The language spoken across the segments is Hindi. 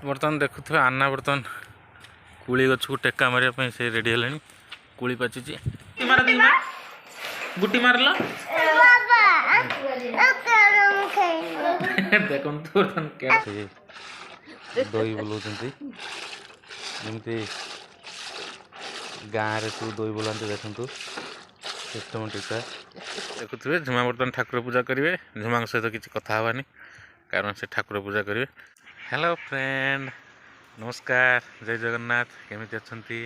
बर्तमान देखुए आना बर्तमान कुली गछ को टेका मारे से रेडी है कुली पाची गुटी मारल देख दही बुलाऊँ जमी गाँव में सब दही बुलाते देखु सिस्टम टीका देखुए झुमा बर्तमान ठाकुर पूजा करेंगे झुमा सहित किसी कथा हवानी कारण से ठाकुर पूजा करेंगे। हेलो फ्रेंड नमस्कार जय जगन्नाथ केमिति अछंती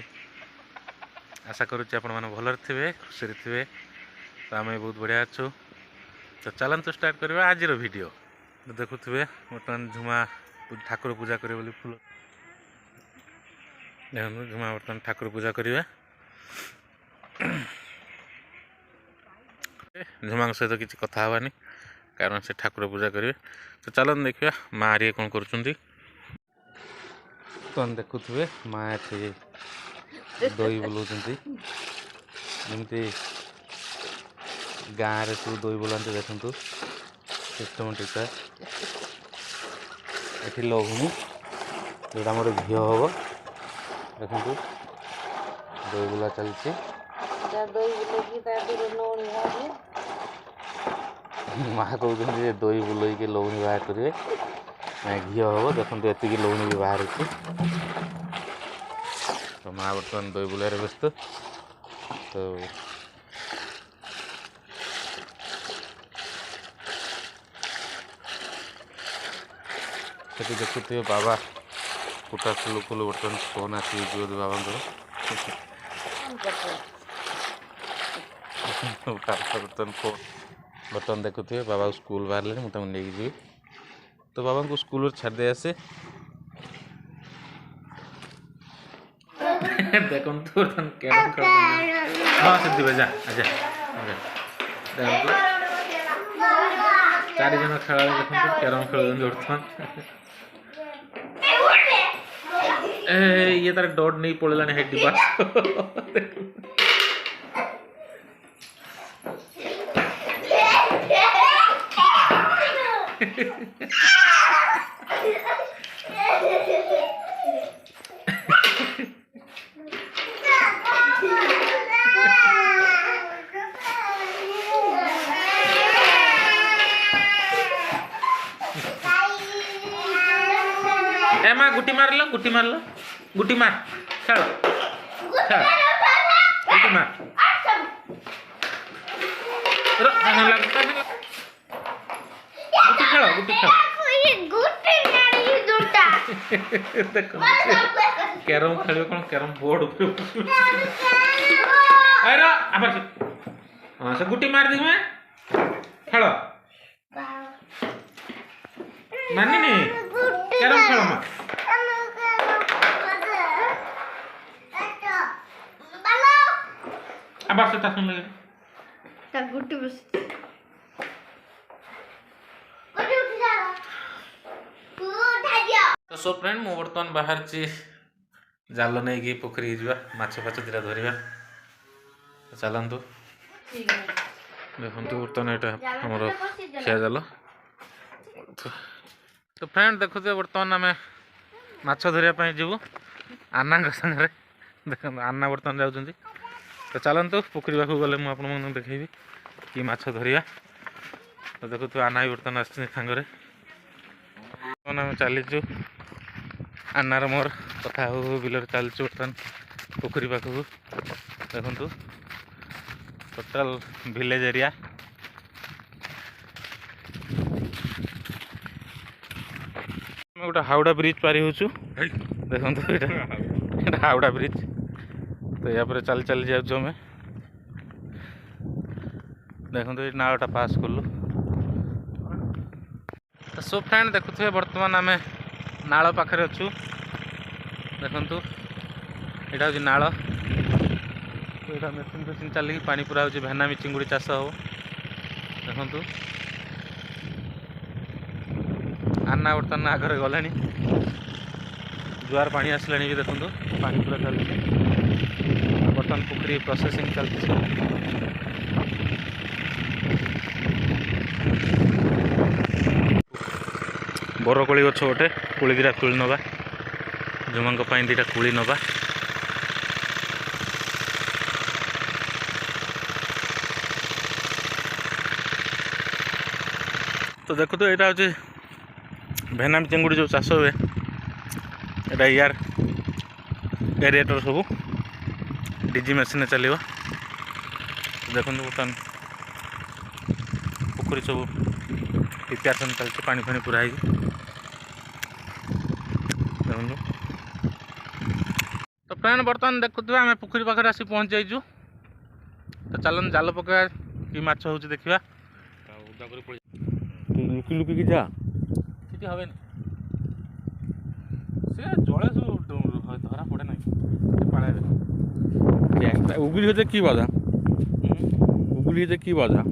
आशा करुच्ची आपण माने भलर थे खुशी थे तो आम बहुत बढ़िया अच्छु तो चलतु स्टार्ट करवा आज वीडियो देखुए बर्तमान झुमा ठाकुर पूजा करेंगे फूल देखो झुमा बर्तमान ठाकुर पूजा करेंगे झुमा सहित किसी कथा हवानी कारण से ठाकुर पूजा करेंगे तो चलन देखिए माँ रे कौन कर देखुए माँ एठी दही बुलाऊँ जमी गाँव में सब दही बुलाते देखु सिस्टम टीका ये लहुनी जोटा मोर घी हम देखु दही बुला चलती माँ कहते दही बुलैक लौनी बाहर करेंगे घी हम देखते एति लौनी भी बाहर तो माँ बर्तमान दही बुलार व्यस्त तो देखुए बाबा कुटा खुलू खुलू बर्तमान फोन आसी बाबा बर्तमान फोन बर्तमान देखुए बाबा स्कूल बाहर मुझे नहीं जी तो बाबा को स्कूल छाड़ दे आसे देखो बर्तमान कैरम खेल हाँ से जा आजा चार जन खेला देखो कैरम खेल बर्तमान ये तार डॉट नहीं पड़ेगा हेड डिब्बा ए माँ गुटी मार गुटी मार खेल गुटी मार गुटी खेल देखो कैरम खेल कौन कैरम बोर्ड हाँ से गुटी मार दी मैं खेल मानी नहीं कैरम खेल माँ अब से ता सुन लगे ता गुटी बस तो सो फ्रेंड मु बर्तमान बाहर जाल नहीं कि पोखरी जा माछ फाछ दिटा धरवा चलतु देखु बर्तमान यहाँ आमर खिया जाल तो फ्रेंड देखुए बर्तमान आम माछ धरवाई जीवु आना सागर देख आना बर्तमान जाऊँच तो चलतु पोखरी पाक गले मुझे देखी कि माछ धरिया तो देखुए आना भी बर्तमान आसांगे आम चलीचु आनार मोर कथा हो बिलर चलचु बर्तमान पोखरी पाखक देखु टोटाल विलेज एरिया गोटे हावड़ा ब्रिज पारी हो देखो ये हावड़ा ब्रिज तो या पर चल चल जाऊँ आम देखो ये नालटा पास कलु तो सो फ्रेंड देखुए बर्तमान आम नाल पाखे अच्छु देखु यहाँ हूँ नाल तो यहाँ मेसीन फेसीन चलिए पानी पूरा हो भेना चिंगुड़ी चाष हो देखु आना बर्तमान आगे गला जुआर पानी आसला भी देखो पानी पूरा चलती बर्तमान पोखरी प्रोसेसिंग चलती बरकोली गछ गोटे कोली दिटा तुली नवा झुमांग पाई दीटा कुली नवा तो देखो तो यहाँ हूँ भेनामी चिंगुड़ी जो चाष हुए यहाँ यार एरिएटर सब डीजी मेसीन चलो देखो बर्तमान पोखरी सब प्रिपेरेसन चलते पानी फानी पूरा है देखो तो फ्रेंड बर्तमान देखुए आम पोखरी पाखे आसी पहुँच जाइचु तो चलन जाल पका कि माछ हो देखा लुकी लुकी जा किसी हे से जड़े सब धरा पड़े ना पाड़े उगुली होते कि बाधा उगुली होते कि बाधा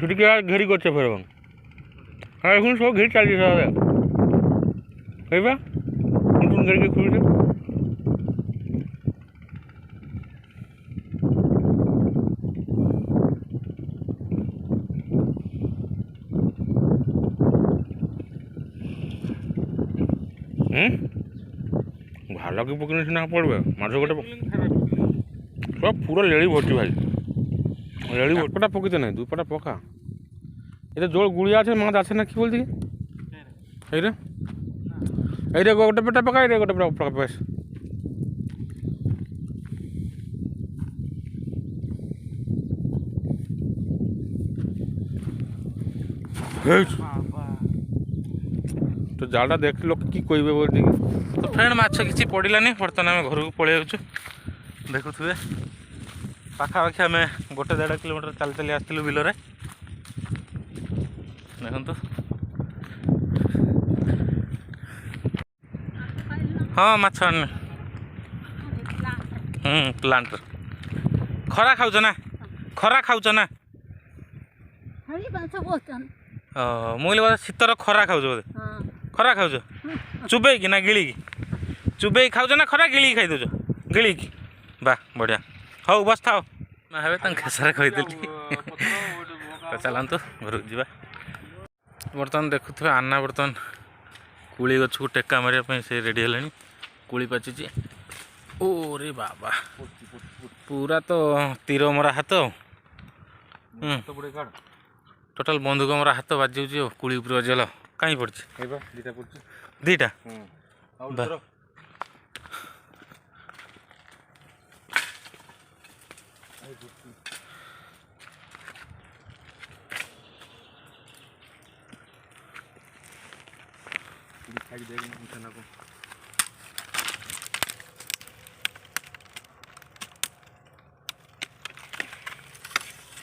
छुट्टी क्या घेरी कर फिर हाँ এখন सब घेर चल रहा नतून घेर के खुल भाला की पकड़ने सीना पड़े माछ गोटे सब पूरा लेड़ी भर्ती भाई लेड़ी पटा पकते ना दुई पटा पका ये जोड़ गुड़िया আছে মাছ আছে না কি বলছি এইরে এইরে গোটে পেটা পকা এইরে গোটে পেটা পকা বেশ तो जालटा देख लोक की कहबे बोल तो फ्रेंड माछ किसी पड़ानी बर्तमान आम घर को पलि जाऊँ देखुए पाखापाखि आम 1.5 किलोमीटर चल चली आसलु बिल देखु हाँ माछ प्लांट खरा खाऊ ना खरा खाऊ ना मुझे शीतर खरा खाऊ बोधे खरा खाऊ चुबे कि ना गिड़ी चुबे खाऊ ना खरा गिड़ी खाई दौ गिड़ी वाह बढ़िया हौ बस था हे खेसर कहीदी तो चलतु घर को जा बर्तमान देखुए आना बर्तमान कुली गछ को टेका मारे से रेडी है कुली पाची ओ रे बाबा पूरा तो तीर मरा हाथ टोटाल बंदूक मरा हाथ बाजी कुली उपर बजीगला कहीं पड़ी दीटा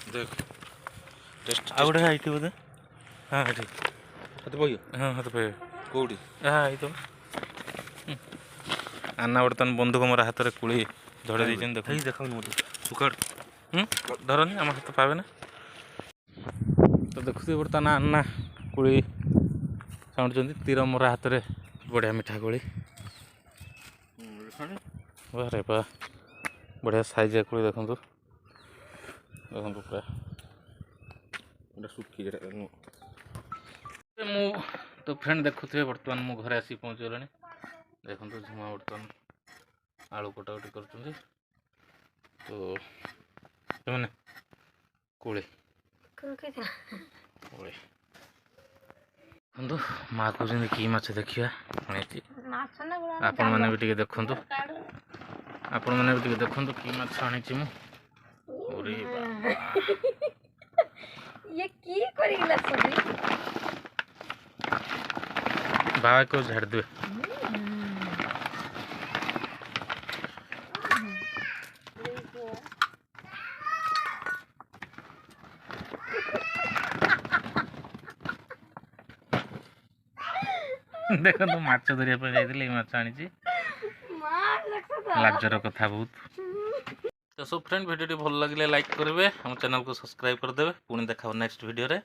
देख टेस्ट आउटे आई बोधे हाँ ये हाथ पई हाँ हाथ पई कौटी हाँ आई तो आना बर्तमान बंधुक मोर हाथ में कुली धड़े देखें देखा सुखाड़ धरनी आम हाथ पावे ना तो देखुए बर्तमान आना कुली साउंड तीर मोर हाथ में बढ़िया मिठा कोली बारे बा बढ़िया साइज कोली देखो देखो पूरा सुखी मु तो फ्रेंड देखुए बर्तमान मो घर आसी पहुँच गला देखो झुमा बर्तमान आलू कटाकटी कर तो कोली कोली माँ कहते कि माछ देखिए आपण मैंने भी देखु आपण मैंने भी देखु कि माछ आनी बाबा को झाड़ दे ଦେଖନ୍ତୁ ମାଛ ଧରିବା ପାଇଁ ଯାଇଥିଲି ଏଇ ମାଛ ଆଣିଛି ଲାଜର କଥା ବହୁତ। ତ ସବୁ ଫ୍ରେଣ୍ଡ ଭିଡ଼ିଓଟି ଭଲ ଲାଗିଲେ ଲାଇକ୍ କରିବେ ଆମ ଚ୍ୟାନେଲକୁ ସବସ୍କ୍ରାଇବ୍ କରିଦେବେ ପୁଣି ଦେଖା ହେବ ନେକ୍ସଟ ଭିଡ଼ିଓରେ।